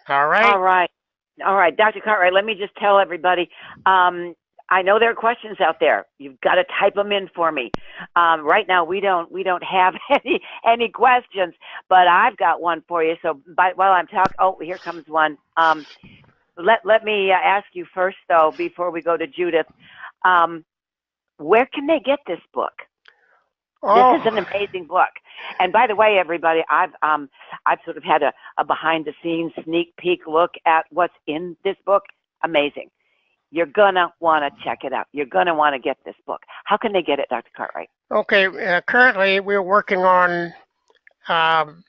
All All right. right. All right, Dr. Cartwright, let me just tell everybody. I know there are questions out there. You've got to type them in for me. Right now, we don't have any questions, but I've got one for you. So while I'm talking, oh, here comes one. Let me ask you first, though, before we go to Judith. Um, where can they get this book? This is Oh, an amazing book. And by the way, everybody, I've sort of had a behind the scenes sneak peek look at what's in this book. Amazing. You're gonna want to check it out. You're gonna want to get this book. How can they get it, Dr. Cartwright? okay. Currently, we're working on um,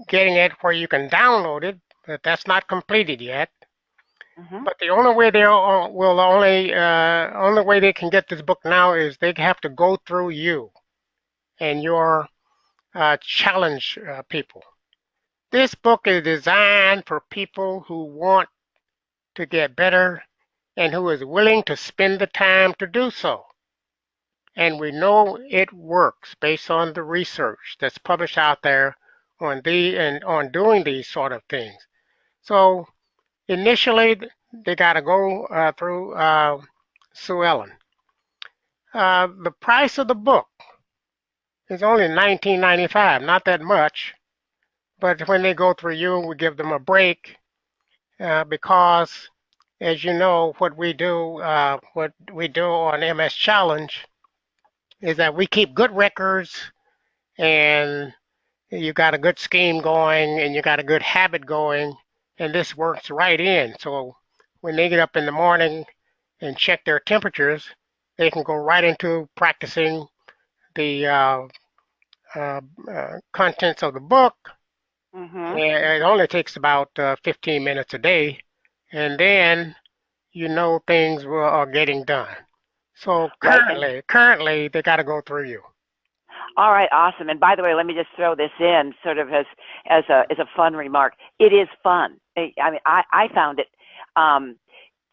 getting it where you can download it, but that's not completed yet. Hmm. But the only way they will only way they can get this book now is they have to go through you and your challenge people. This book is designed for people who want to get better and who is willing to spend the time to do so. And we know it works based on the research that's published out there on doing these sort of things. So initially, they got to go through Sue Ellen. The price of the book is only $19.95, not that much. But when they go through you, we give them a break because, as you know, what we do on MS Challenge is that we keep good records, and you got a good scheme going, and you got a good habit going, and this works right in. So when they get up in the morning and check their temperatures, they can go right into practicing the contents of the book. And Hmm. it only takes about 15 minutes a day, and then you know things are getting done. So Right. And currently they got to go through you. all right, awesome. And by the way, let me just throw this in, sort of as a fun remark. It is fun. I mean, I found it um,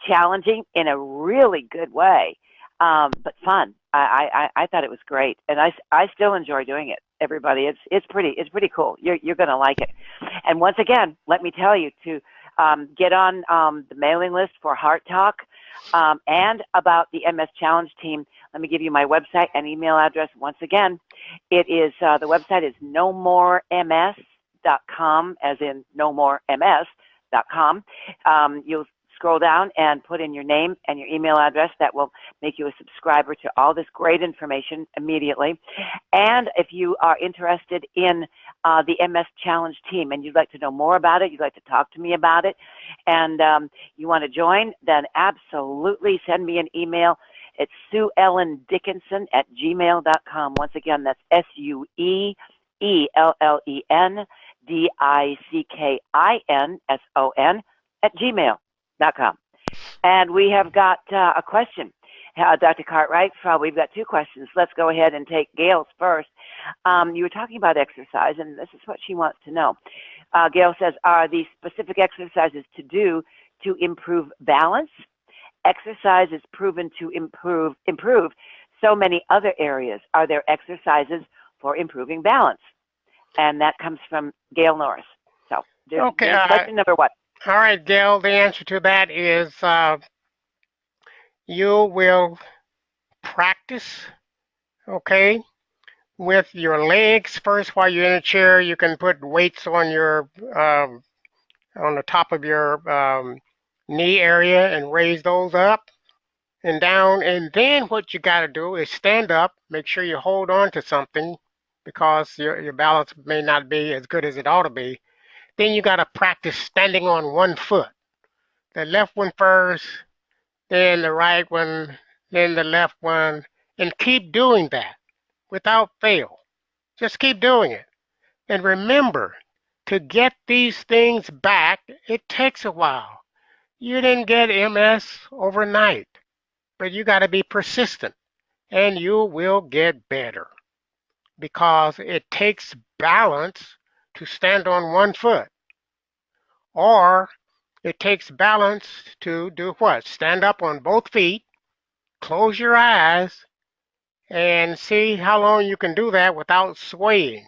challenging in a really good way, but fun. I thought it was great, and I still enjoy doing it. Everybody, it's pretty cool. You're gonna like it. And once again, let me tell you to get on the mailing list for Heart Talk and about the MS Challenge team. Let me give you my website and email address once again. The website is nomorems.com, as in nomorems.com. You'll scroll down and put in your name and your email address. That will make you a subscriber to all this great information immediately. And if you are interested in the MS Challenge team and you'd like to know more about it, you'd like to talk to me about it, and you want to join, then absolutely send me an email. It's SueEllenDickinson@gmail.com. Once again, that's SueEllenDickinson@gmail.com. And we have got a question. Dr. Cartwright, we've got two questions. Let's go ahead and take Gail's first. You were talking about exercise, and this is what she wants to know. Gail says, are these specific exercises to do to improve balance? Exercise is proven to improve so many other areas. Are there exercises for improving balance? And that comes from Gail Norris. So Okay. there's question number one. All right, Gail. The answer to that is you will practice. Okay. With your legs first while you're in a chair, you can put weights on the top of your knee area and raise those up and down. And then what you got to do is stand up, make sure you hold on to something because your balance may not be as good as it ought to be. Then you got to practice standing on one foot. The left one first, then the right one, then the left one, and keep doing that without fail. Just keep doing it. And remember, to get these things back, it takes a while. You didn't get MS overnight, but you got to be persistent and you will get better because it takes balance to stand on one foot, or it takes balance to do what? Stand up on both feet, close your eyes, and see how long you can do that without swaying.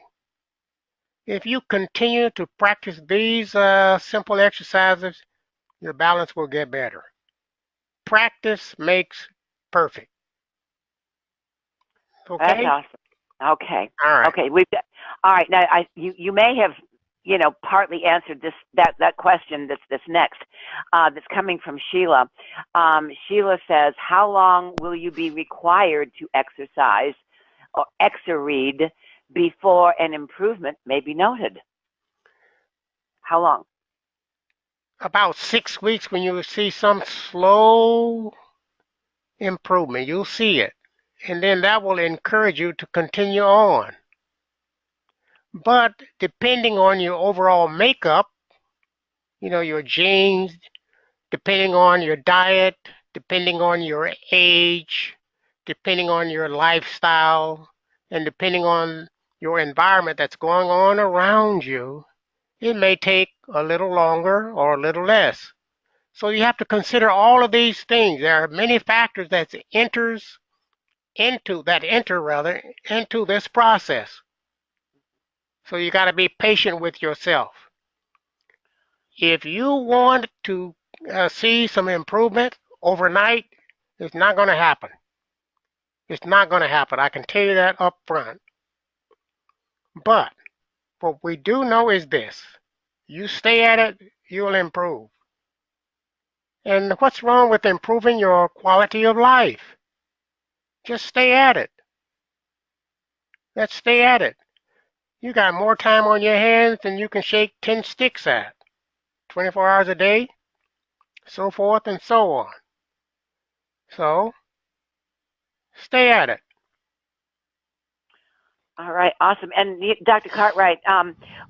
If you continue to practice these simple exercises, your balance will get better. Practice makes perfect. That's Okay? awesome. Okay. All right. Okay. All right. Now, you may have, partly answered that question that's next, that's coming from Sheila. Sheila says, how long will you be required to exercise or exerread before an improvement may be noted? How long? About 6 weeks when you see some slow improvement, you'll see it. And then that will encourage you to continue on. But depending on your overall makeup, your genes, depending on your diet, depending on your age, depending on your lifestyle, and depending on your environment that's going on around you, it may take a little longer or a little less. So you have to consider all of these things. There are many factors that enter into this process. So you got to be patient with yourself. If you want to see some improvement overnight, it's not going to happen. It's not going to happen. I can tell you that up front. But what we do know is this. You stay at it, you'll improve. And what's wrong with improving your quality of life? Just stay at it. Let's stay at it. You got more time on your hands than you can shake 10 sticks at. 24 hours a day, so forth and so on. So, stay at it. All right, awesome. And Dr. Cartwright,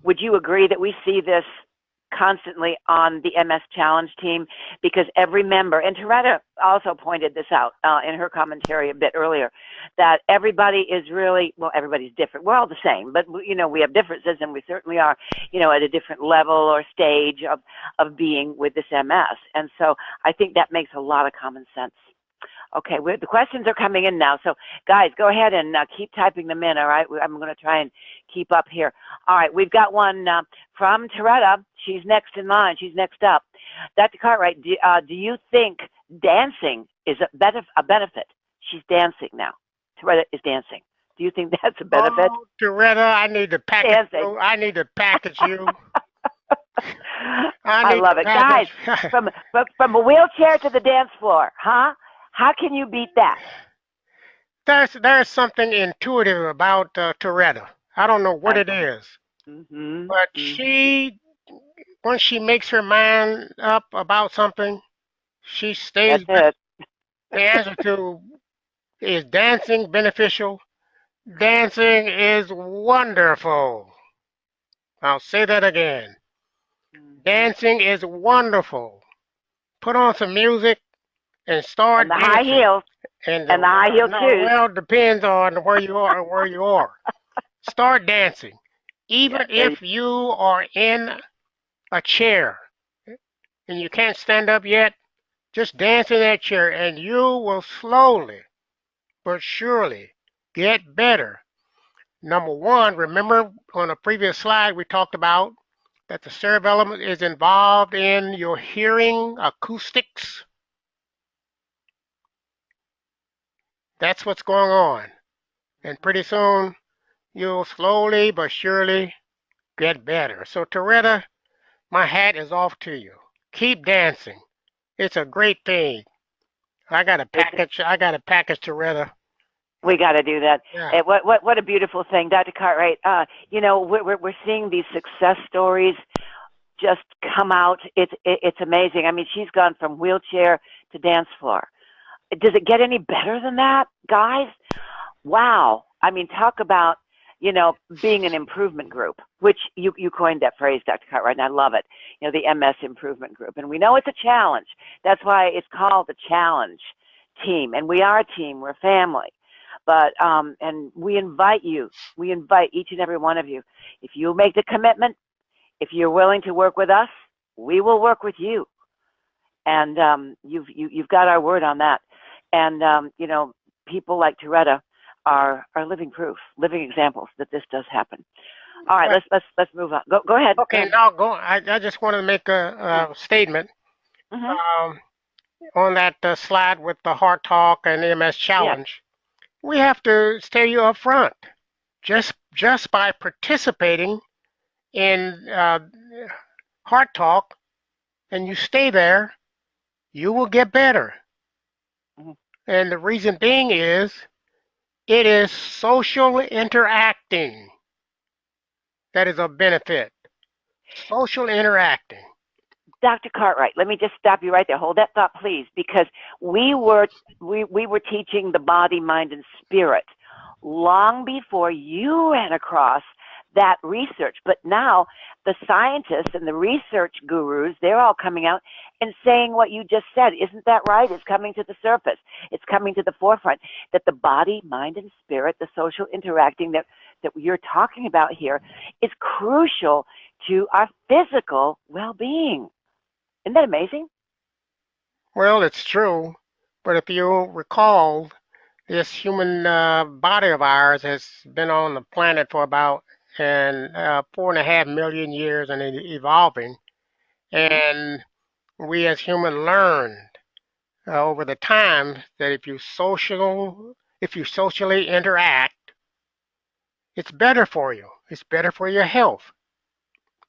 would you agree that we see this constantly on the MS Challenge team? Because every member, and Toretta also pointed this out in her commentary a bit earlier, that everybody is really, well, everybody's different. We're all the same, but we have differences, and we certainly are, at a different level or stage of being with this MS. And so I think that makes a lot of common sense. Okay, the questions are coming in now. So, guys, go ahead and keep typing them in, all right? I'm going to try and keep up here. All right, we've got one from Toretta. She's next in line. She's next up. Dr. Cartwright, do you think dancing is a benefit? She's dancing now. Toretta is dancing. Do you think that's a benefit? Oh, Doretta, I need to package Dancing. you. I need to package you. I love it. Guys, from a wheelchair to the dance floor, huh? How can you beat that? There's something intuitive about Toretta. I don't know what it is, but once she makes her mind up about something, she stays with That's it. The answer to is dancing beneficial? Dancing is wonderful. I'll say that again. Dancing is wonderful. Put on some music and start And the high dancing. heels. And the high heel shoes. Well, it depends on where you are. Start dancing. Even if you are in a chair and you can't stand up yet, just dance in that chair and you will slowly but surely get better. Number one, remember on a previous slide we talked about that the cerebellum is involved in your hearing acoustics. That's what's going on. And pretty soon you'll slowly but surely get better. So Toretta, my hat is off to you. Keep dancing. It's a great thing. I got a package Toretta. We got to do that. Yeah. What a beautiful thing, Dr. Cartwright. We're seeing these success stories just come out. It's amazing. I mean, she's gone from wheelchair to dance floor. Does it get any better than that, guys? Wow. I mean, talk about, being an improvement group, which you coined that phrase, Dr. Cartwright, and I love it. The MS improvement group. And we know it's a challenge. That's why it's called the challenge team. And we are a team. We're a family. But, and we invite each and every one of you. If you make the commitment, if you're willing to work with us, we will work with you. And you've got our word on that. And, people like Toretta are living proof, living examples that this does happen. All right, Well, let's move on. Go ahead. Go okay, ahead. now go. I just want to make a statement Mm-hmm. um, on that slide with the Heart Talk and MS Yeah. Challenge. We have to stay you up front. Just by participating in Heart Talk and you stay there, you will get better. Mm-hmm. And the reason being is it is social interacting that is of benefit. Social interacting. Dr. Cartwright, let me just stop you right there. Hold that thought, please, because we were we were teaching the body, mind, and spirit long before you ran across that research. But now the scientists and the research gurus, they're all coming out and saying what you just said. Isn't that right? It's coming to the surface. It's coming to the forefront that the body, mind, and spirit, the social interacting that you're talking about here, is crucial to our physical well-being. Isn't that amazing? Well, it's true, but if you recall, this human body of ours has been on the planet for about 4.5 million years and evolving, Hmm. and we as humans learned over the time that if you socially interact, it's better for you. It's better for your health.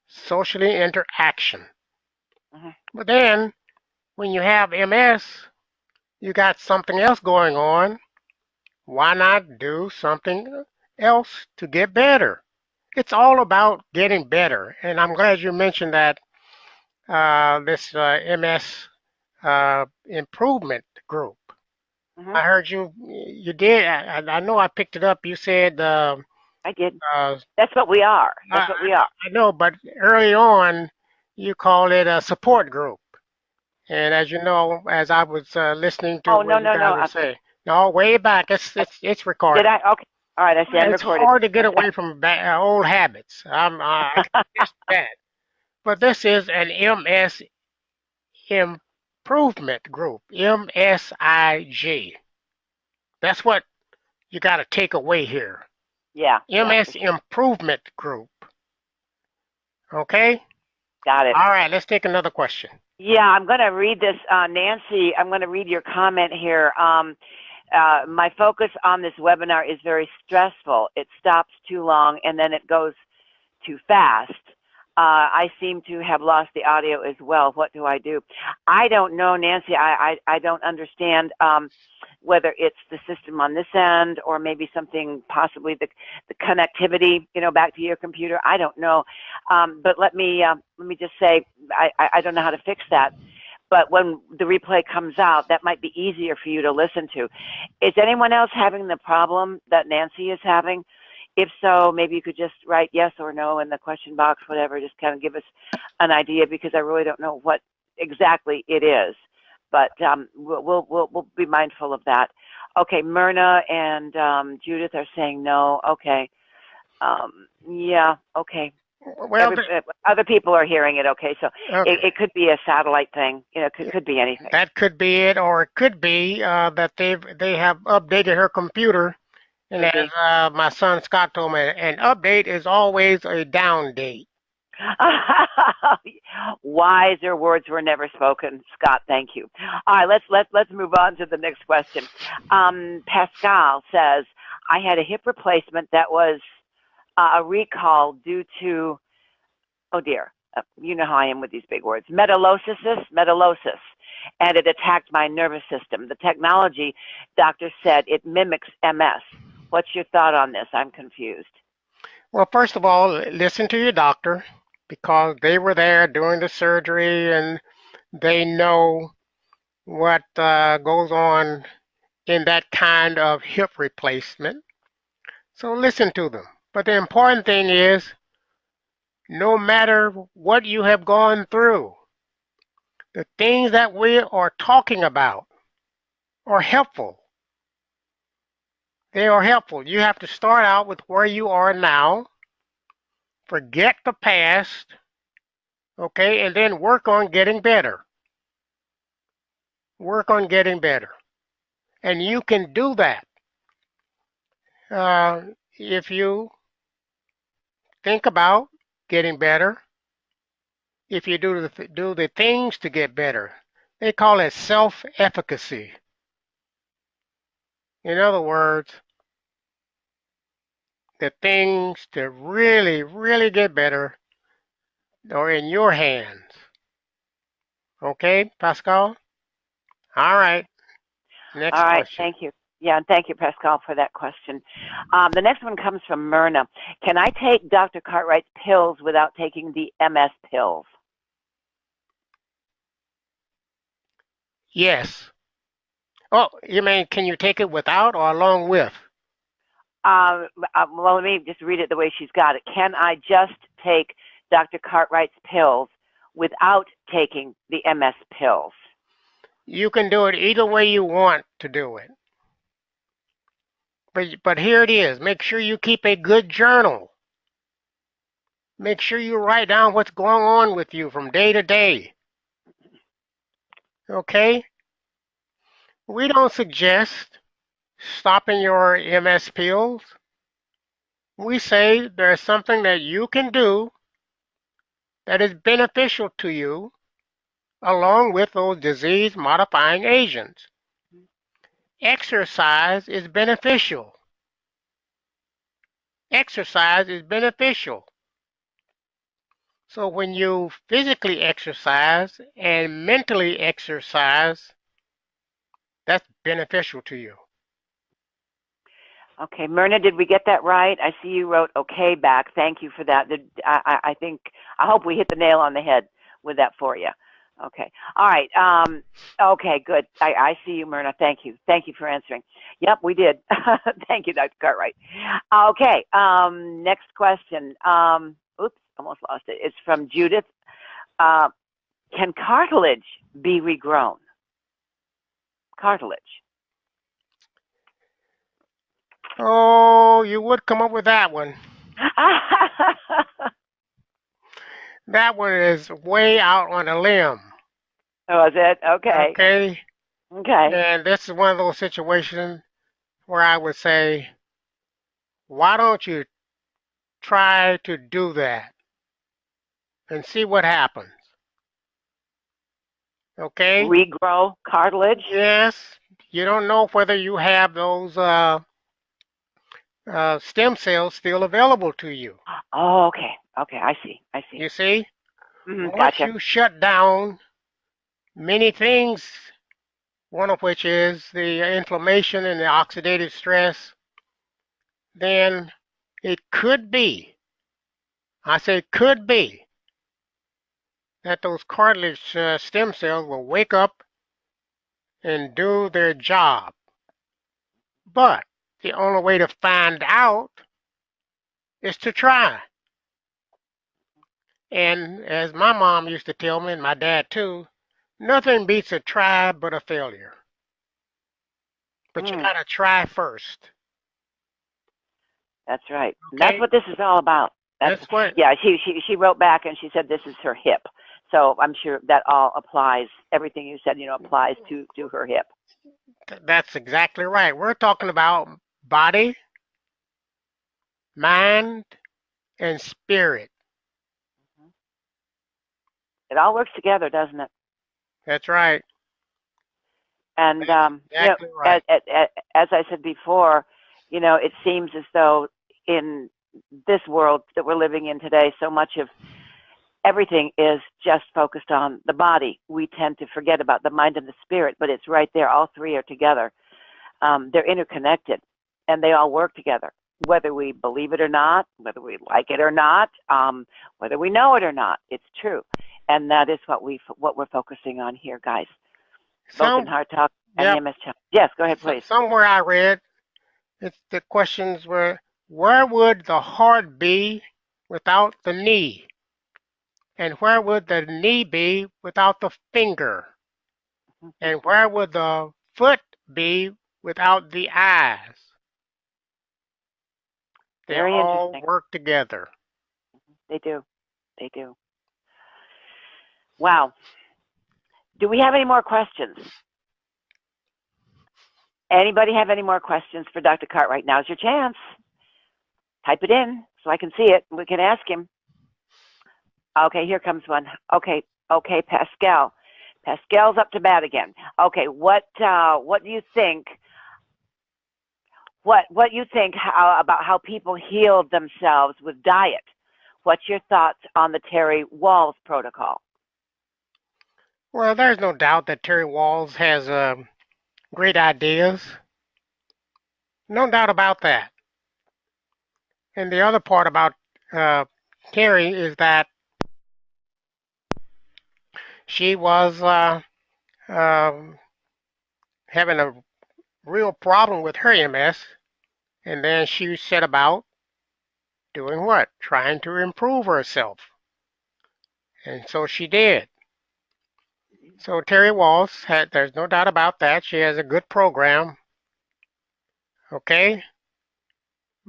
Socially interaction. Hmm. But then when you have MS, you got something else going on. Why not do something else to get better? It's all about getting better. And I'm glad you mentioned that this MS improvement group. Hmm. I heard you did. I know I picked it up. You said, I did. uh, That's what we are. I, That's what we are. I know, but early on, you called it a support group. And as you know, as I was listening to Oh, what no, you no, guys no. were saying, no, way back, it's Did recorded. I? Okay. All right. I see. I'm It's recorded. hard to get away from old habits. I can attest to that. But this is an MS improvement group, MSIG. That's what you got to take away here. Yeah. Yeah. MS improvement group. Okay? Got it. All right, let's take another question. Yeah. I'm going to read this, Nancy. I'm going to read your comment here. My focus on this webinar is very stressful. It stops too long and then it goes too fast. I seem to have lost the audio as well. What do I do? I don't know, Nancy. I don't understand whether it's the system on this end or maybe something, possibly the connectivity, back to your computer. I don't know. But let me just say, I don't know how to fix that. But when the replay comes out, that might be easier for you to listen to. Is anyone else having the problem that Nancy is having? If so, maybe you could just write yes or no in the question box, whatever, just kind of give us an idea, because I really don't know what exactly it is. But we'll be mindful of that. Okay, Myrna and Judith are saying no. Okay. Yeah, okay. Well, Other people are hearing it, okay? So okay. it could be a satellite thing. Could be anything. That could be it, or it could be that they have updated her computer. And Could as be. my son Scott told me, an update is always a down date. Wiser words were never spoken, Scott. Thank you. All right, let's move on to the next question. Pascal says, I had a hip replacement that was a recall due to, oh dear, you know how I am with these big words, metallosis, and it attacked my nervous system. The technology, doctor said, it mimics MS. What's your thought on this? I'm confused. Well, first of all, listen to your doctor because they were there doing the surgery and they know what goes on in that kind of hip replacement. So listen to them. But the important thing is, no matter what you have gone through, the things that we are talking about are helpful. They are helpful. You have to start out with where you are now, forget the past, okay, and then work on getting better. Work on getting better. And you can do that if you think about getting better, if you do the things to get better. They call it self-efficacy. In other words, the things to really, really get better are in your hands. Okay, Pascal? All right. All Next right, question. thank you. Yeah, and thank you, Pascal, for that question. The next one comes from Myrna. Can I take Dr. Cartwright's pills without taking the MS pills? Yes. Oh, you mean can you take it without or along with? Well, let me just read it the way she's got it. Can I just take Dr. Cartwright's pills without taking the MS pills? You can do it either way you want to do it. But here it is. Make sure you keep a good journal. Make sure you write down what's going on with you from day to day. Okay? We don't suggest stopping your MS pills. We say there's something that you can do that is beneficial to you along with those disease modifying agents. Exercise is beneficial. Exercise is beneficial. So when you physically exercise and mentally exercise, that's beneficial to you. Okay, Myrna, did we get that right? I see you wrote okay back. Thank you for that. I think, I hope we hit the nail on the head with that for you. Okay. All right. Okay, good. I see you, Myrna. Thank you. Thank you for answering. Yep, we did. Thank you, Dr. Cartwright. Okay. Next question. Oops, almost lost it. It's from Judith. Can cartilage be regrown? Cartilage. Oh, you would come up with that one. That one is way out on a limb. Oh, is it? Okay. Okay? Okay. And this is one of those situations where I would say, why don't you try to do that and see what happens? Okay? Regrow cartilage? Yes, you don't know whether you have those stem cells still available to you. Oh, okay. Okay, I see. I see. You see? Once Gotcha. you shut down many things, one of which is the inflammation and the oxidative stress, then it could be, I say could be, that those cartilage stem cells will wake up and do their job. But the only way to find out is to try. And as my mom used to tell me, and my dad too, nothing beats a try but a failure. But you Mm, gotta try first. that's right. That's Okay? what this is all about. That's That's what yeah. She wrote back and she said this is her hip. So I'm sure that all applies. Everything you said, applies to her hip. that's exactly right. We're talking about body, mind, and spirit. It all works together, doesn't it? That's right. And That's exactly right. as I said before, it seems as though in this world that we're living in today, so much of everything is just focused on the body. We tend to forget about the mind and the spirit, but it's right there. All three are together. They're interconnected, and they all work together, whether we believe it or not, whether we like it or not, whether we know it or not. It's true, and that is what we're focusing on here, guys. Both in Some, Heart Talk and the yep. MS Challenge. Yes, go ahead, please. Somewhere I read, the questions were, where would the heart be without the knee? And where would the knee be without the finger? And where would the foot be without the eyes? They Very all interesting. work together. They do. They do. Wow. Do we have any more questions? Anybody have any more questions for Dr. Cartwright? Now's your chance. Type it in. so I can see it. We can ask him. Okay, here comes one. Okay, Pascal. Pascal's up to bat again. Okay, what do you think? What you think about how people healed themselves with diet? What's your thoughts on the Terry Wahls protocol? Well, there's no doubt that Terry Wahls has great ideas. No doubt about that. And the other part about uh, Terry is that she was um, having a real problem with her MS, and then she set about doing what? Trying to improve herself. And so she did. So Terry Walls there's no doubt about that. She has a good program, okay?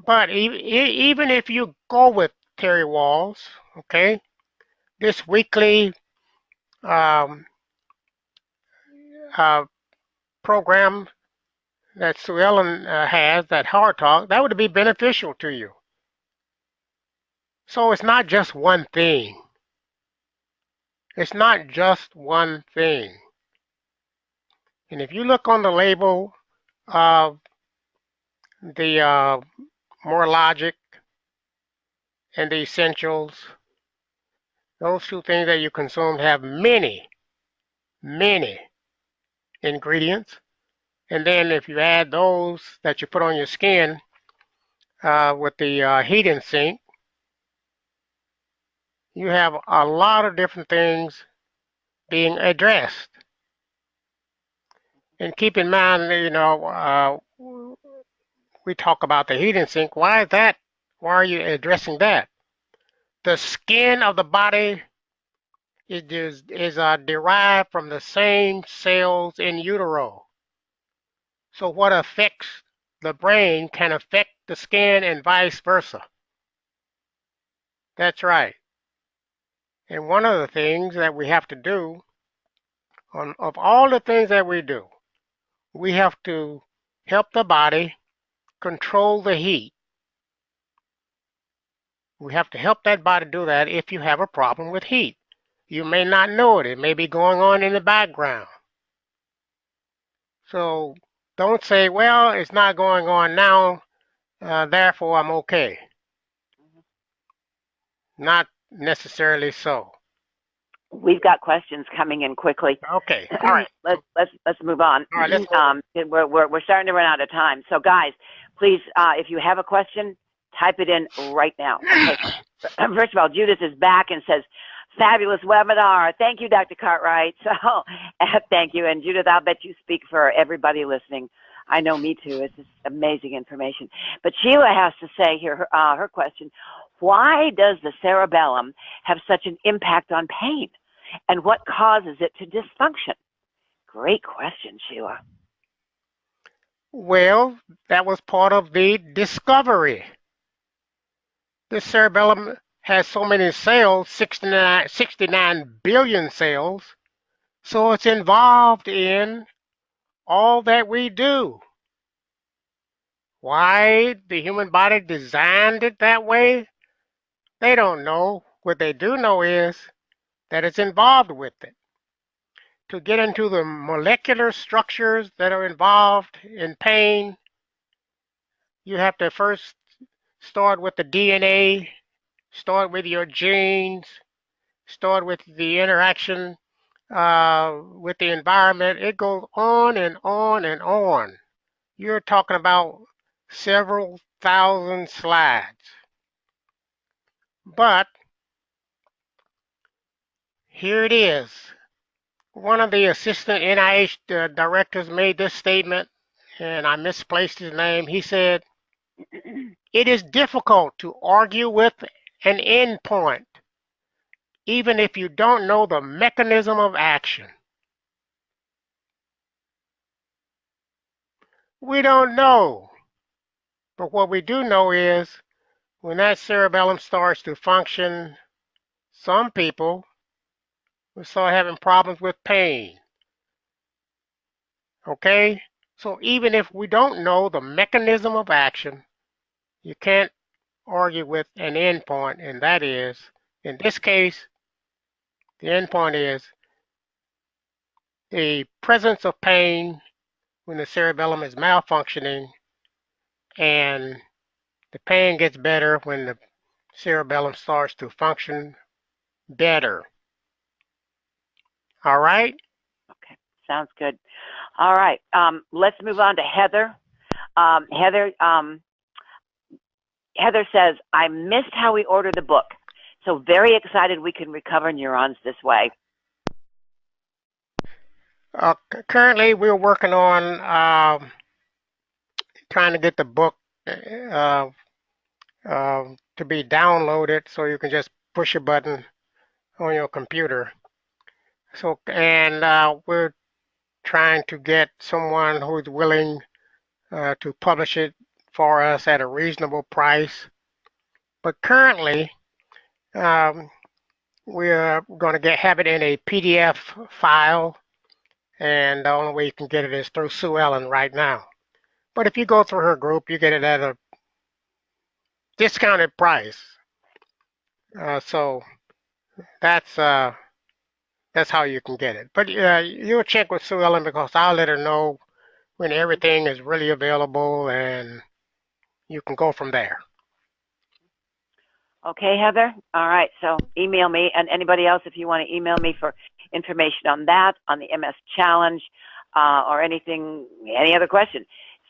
But even if you go with Terry Walls, okay, this weekly um, uh, program that Sue Ellen has, that Hard Talk, that would be beneficial to you. So it's not just one thing. It's not just one thing. And if you look on the label of the More Logic and the Essentials, those two things that you consume have many, many ingredients. And then if you add those that you put on your skin with the heating sink, you have a lot of different things being addressed. And keep in mind, we talk about the heating sink. Why is that? Why are you addressing that? The skin of the body is derived from the same cells in utero. So what affects the brain can affect the skin and vice versa. That's right. And one of the things that we have to do, of all the things that we do, we have to help the body control the heat. We have to help that body do that if you have a problem with heat. You may not know it. It may be going on in the background. So don't say, well, it's not going on now, therefore I'm okay. Not necessarily so. We've got questions coming in quickly. Okay, all right. Let's move on. All right, let's move on. We're starting to run out of time. So guys, please, if you have a question, type it in right now. Okay. First of all, Judith is back and says, fabulous webinar. Thank you, Dr. Cartwright. So thank you. And Judith, I'll bet you speak for everybody listening. I know me too. It's just amazing information. But Sheila has to say here, her question, why does the cerebellum have such an impact on pain? And what causes it to dysfunction? Great question, Sheila. Well, that was part of the discovery. The cerebellum has so many cells, 69 billion cells, so it's involved in all that we do. Why the human body designed it that way, they don't know. What they do know is that it's involved with it. To get into the molecular structures that are involved in pain, you have to first start with the DNA, start with your genes, start with the interaction with the environment. It goes on and on and on. You're talking about several thousand slides. But here it is. One of the assistant NIH directors made this statement, and I misplaced his name. He said, it is difficult to argue with an endpoint, even if you don't know the mechanism of action. We don't know. But what we do know is when that cerebellum starts to function, some people will start having problems with pain. Okay? So even if we don't know the mechanism of action, you can't argue with an endpoint, and that is, in this case, the endpoint is the presence of pain when the cerebellum is malfunctioning, and the pain gets better when the cerebellum starts to function better. All right? Okay, sounds good. All right, let's move on to Heather. Heather, Heather says, I missed how we order the book. So very excited we can recover neurons this way. Currently, we're working on trying to get the book uh, to be downloaded so you can just push a button on your computer. So, and we're trying to get someone who's willing to publish it for us at a reasonable price. But currently, um, we're going to have it in a PDF file, and the only way you can get it is through Sue Ellen right now. But if you go through her group, you get it at a discounted price. So that's uh, that's how you can get it. But you'll check with Sue Ellen because I'll let her know when everything is really available, and you can go from there. Okay, Heather? All right, so email me, and anybody else, if you want to email me for information on that, on the MS Challenge, or anything, any other question,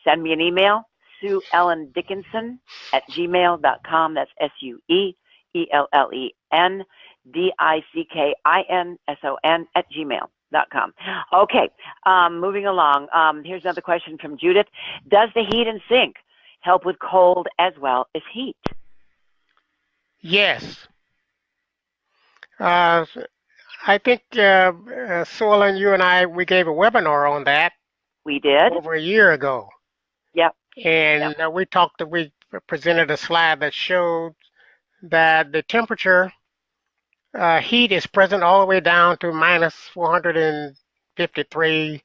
send me an email, SueEllenDickinson@gmail.com. That's SueEllenDickinson@gmail.com. Okay, moving along. Here's another question from Judith. Does the heat and sink help with cold as well as heat? Yes. Uh, I think Sue Ellen, you and we gave a webinar on that We did. over a year ago. Yep. And we presented a slide that showed that the temperature, heat is present all the way down to minus 453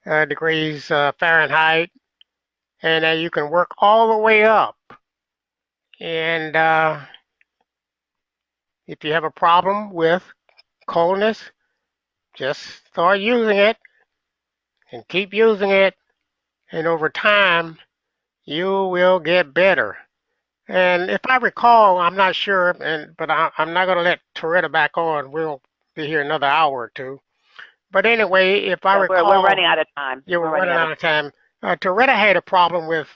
degrees Fahrenheit, and you can work all the way up. And if you have a problem with coldness, just start using it and keep using it, and over time, you will get better. And if I recall, I'm not sure, but I'm not going to let Toretta back on. We'll be here another hour or two. But anyway, if I Yeah, we're recall, running out of time. you were running out of time. Toretta had a problem with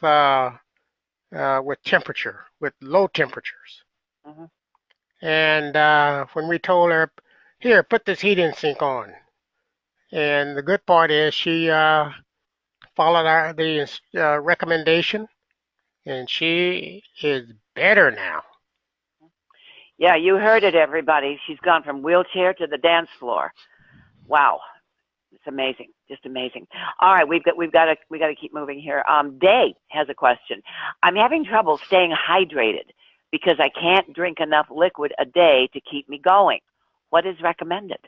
temperature, with low temperatures. Mm-hmm. And when we told her, here, put this heating sink on. And the good part is she followed the recommendation, and she is better now. Yeah, you heard it, everybody. She's gone from wheelchair to the dance floor. Wow, it's amazing, just amazing. All right, we got to keep moving here. Day has a question. I'm having trouble staying hydrated because I can't drink enough liquid a day to keep me going. What is recommended?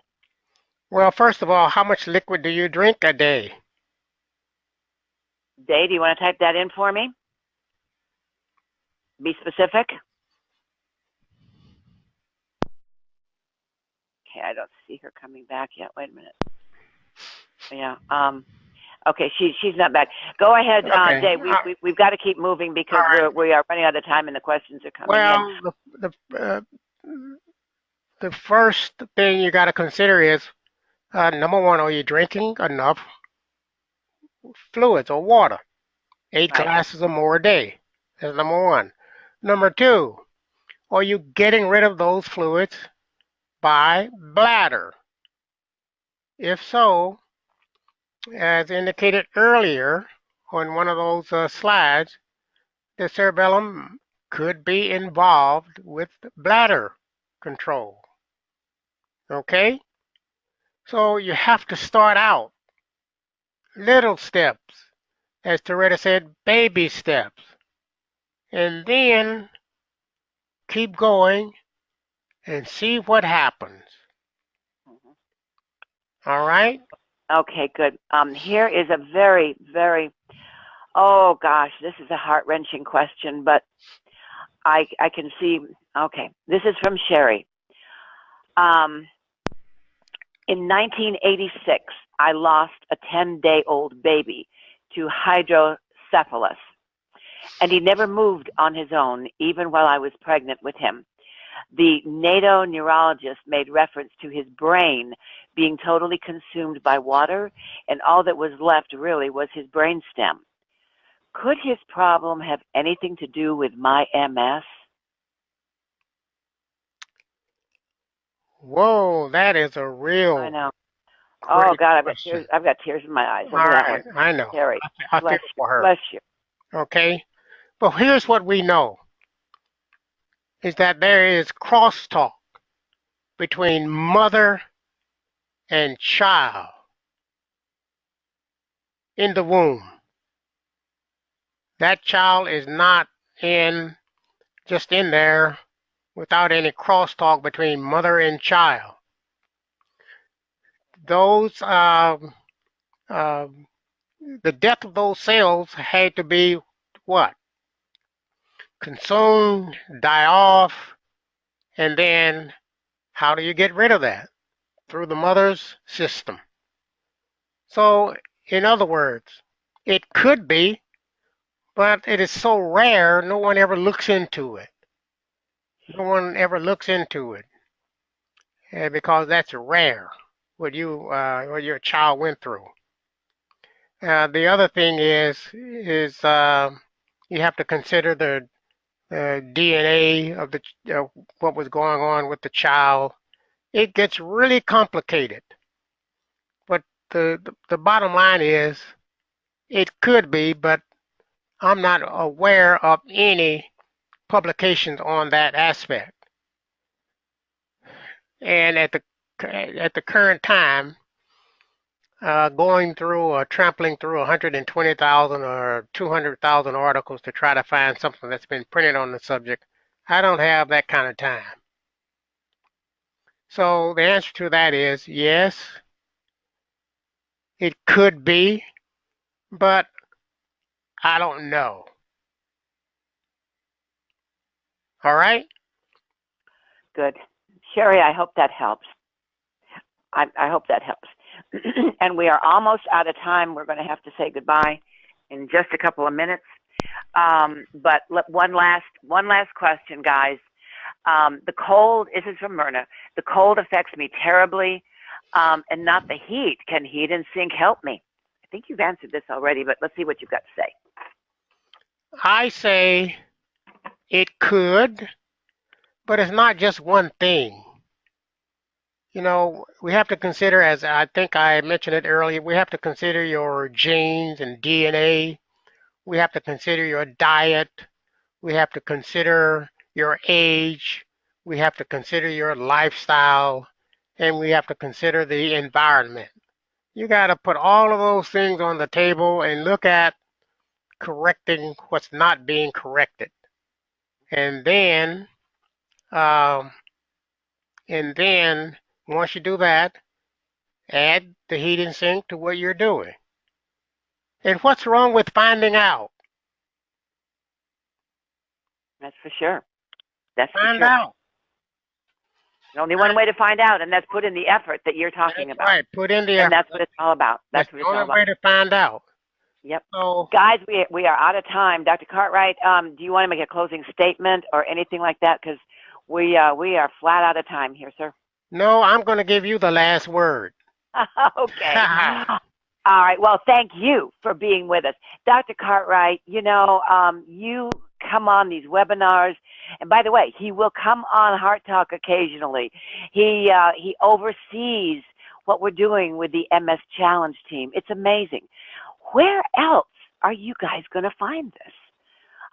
Well, first of all, how much liquid do you drink a day? Day, do you want to type that in for me? Be specific. Okay, I don't see her coming back yet. Wait a minute. Yeah. Okay, she's not back. Go ahead, Okay. Dave. We've got to keep moving because All right. we are running out of time and the questions are coming in. Well, the first thing you got to consider is number one, are you drinking enough fluids or water? 8 glasses or more a day. That's number one. Number two, are you getting rid of those fluids by bladder? If so, as indicated earlier on one of those slides, the cerebellum could be involved with bladder control. Okay? So you have to start out little steps, as Toretta said, baby steps, and then keep going and see what happens. All right? Okay, good. Here is a very, very, oh gosh, this is a heart-wrenching question, but I can see. Okay, this is from Sherry. Um, in 1986, I lost a 10-day-old baby to hydrocephalus, and he never moved on his own, even while I was pregnant with him. The NATO neurologist made reference to his brain being totally consumed by water, and all that was left really was his brainstem. Could his problem have anything to do with my MS? Whoa, that is a I real know. Oh great God, question. I've got tears in my eyes All over that one. right, I know. Terry, I feel bless you, for her. bless you. Okay, but here's what we know: is that there is crosstalk between mother and child in the womb. That child is not in just in there without any crosstalk between mother and child. Those uh, the death of those cells had to be what? Consumed, die off, and then how do you get rid of that? Through the mother's system. So, in other words, it could be, but it is so rare, no one ever looks into it. No one ever looks into it because that's rare what your child went through. The other thing is you have to consider the DNA of what was going on with the child. It gets really complicated, but the bottom line is it could be, but I'm not aware of any publications on that aspect. And at the current time, going through or trampling through 120,000 or 200,000 articles to try to find something that's been printed on the subject, I don't have that kind of time. So the answer to that is yes, it could be, but I don't know. All right? Good, Sherry. I hope that helps. I hope that helps. And we are almost out of time. We're going to have to say goodbye in just a couple of minutes. But one last question, guys. The cold, this is from Myrna. The cold affects me terribly, and not the heat. Can heat and sink help me? I think you've answered this already, but let's see what you've got to say. I say it could, but it's not just one thing. You know, we have to consider, as I think I mentioned it earlier, we have to consider your genes and DNA. We have to consider your diet. We have to consider your age. We have to consider your lifestyle. And we have to consider the environment. You got to put all of those things on the table and look at correcting what's not being corrected. And then, um, and then once you do that, add the heat and sink to what you're doing. And what's wrong with finding out? That's for sure. That's for Find sure. out. There's only one way to find out, and that's put in the effort that you're talking That's about. right. Put in the And that's effort. what it's all about. That's That's what the it's all only about. way to find out. Yep. So, Guys, we are out of time. Dr. Cartwright, do you want to make a closing statement or anything like that? Because we are flat out of time here, sir. no, I'm going to give you the last word. Okay. All right. Well, thank you for being with us. Dr. Cartwright, you come on these webinars. And by the way, he will come on Heart Talk occasionally. He oversees what we're doing with the MS Challenge team. It's amazing. Where else are you guys going to find this?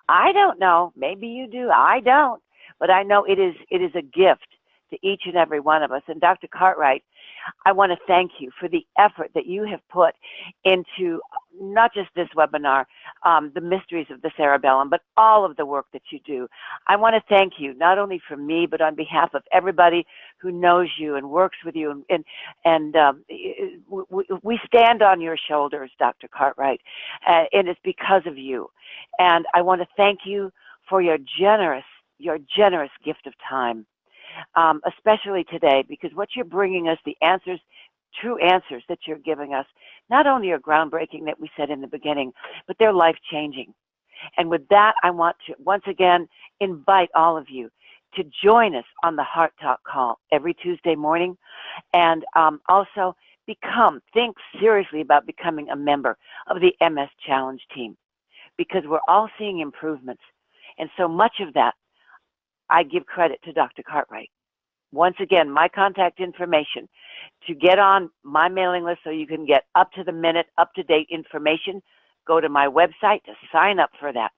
I don't know. Maybe you do. I don't. But I know it is a gift to each and every one of us. And Dr. Cartwright, I want to thank you for the effort that you have put into not just this webinar, the mysteries of the cerebellum, but all of the work that you do. I want to thank you, not only for me, but on behalf of everybody who knows you and works with you. We stand on your shoulders, Dr. Cartwright, and it's because of you. And I want to thank you for your generous your generous gift of time, especially today, because what you're bringing us, the answers, true answers that you're giving us, not only are groundbreaking that we said in the beginning, but they're life-changing. And with that, I want to once again invite all of you to join us on the Heart Talk call every Tuesday morning, and also think seriously about becoming a member of the MS Challenge team, because we're all seeing improvements. And so much of that, I give credit to Dr. Cartwright. Once again, my contact information to get on my mailing list so you can get up-to-the-minute, up-to-date information, go to my website to sign up for that.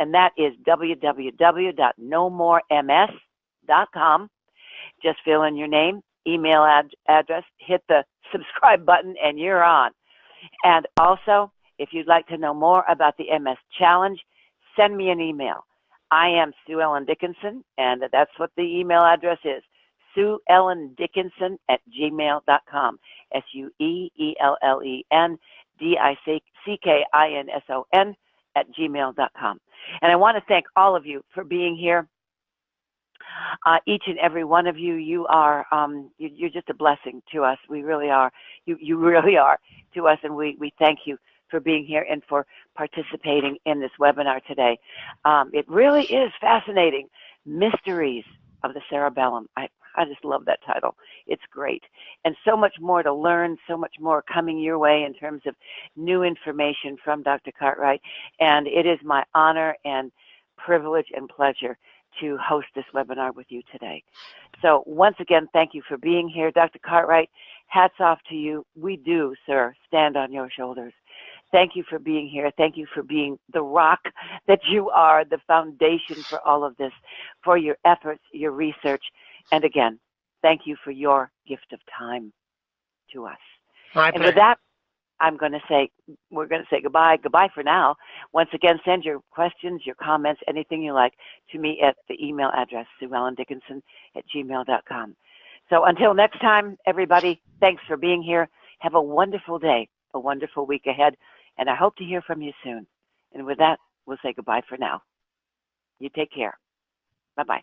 And that is www.nomorems.com. Just fill in your name, email address, hit the subscribe button, and you're on. And also, if you'd like to know more about the MS Challenge, send me an email. I am Sue Ellen Dickinson, and that's what the email address is, SueEllenDickinson@gmail.com, SueEllenDickinson@gmail.com. And I want to thank all of you for being here. Each and every one of you, you're just a blessing to us. We really are. You really are to us, and we thank you for being here and for participating in this webinar today. It really is fascinating. Mysteries of the Cerebellum. I just love that title. It's great. And so much more to learn, so much more coming your way in terms of new information from Dr. Cartwright. And it is my honor and privilege and pleasure to host this webinar with you today. So once again, thank you for being here. Dr. Cartwright, hats off to you. We do, sir, stand on your shoulders. Thank you for being here. Thank you for being the rock that you are, the foundation for all of this, for your efforts, your research. And again, thank you for your gift of time to us. My and pleasure. with that, we're going to say goodbye. Goodbye for now. Once again, send your questions, your comments, anything you like to me at the email address, SueEllenDickinson@gmail.com. So until next time, everybody, thanks for being here. Have a wonderful day, a wonderful week ahead, and I hope to hear from you soon. And with that, we'll say goodbye for now. You take care. Bye-bye.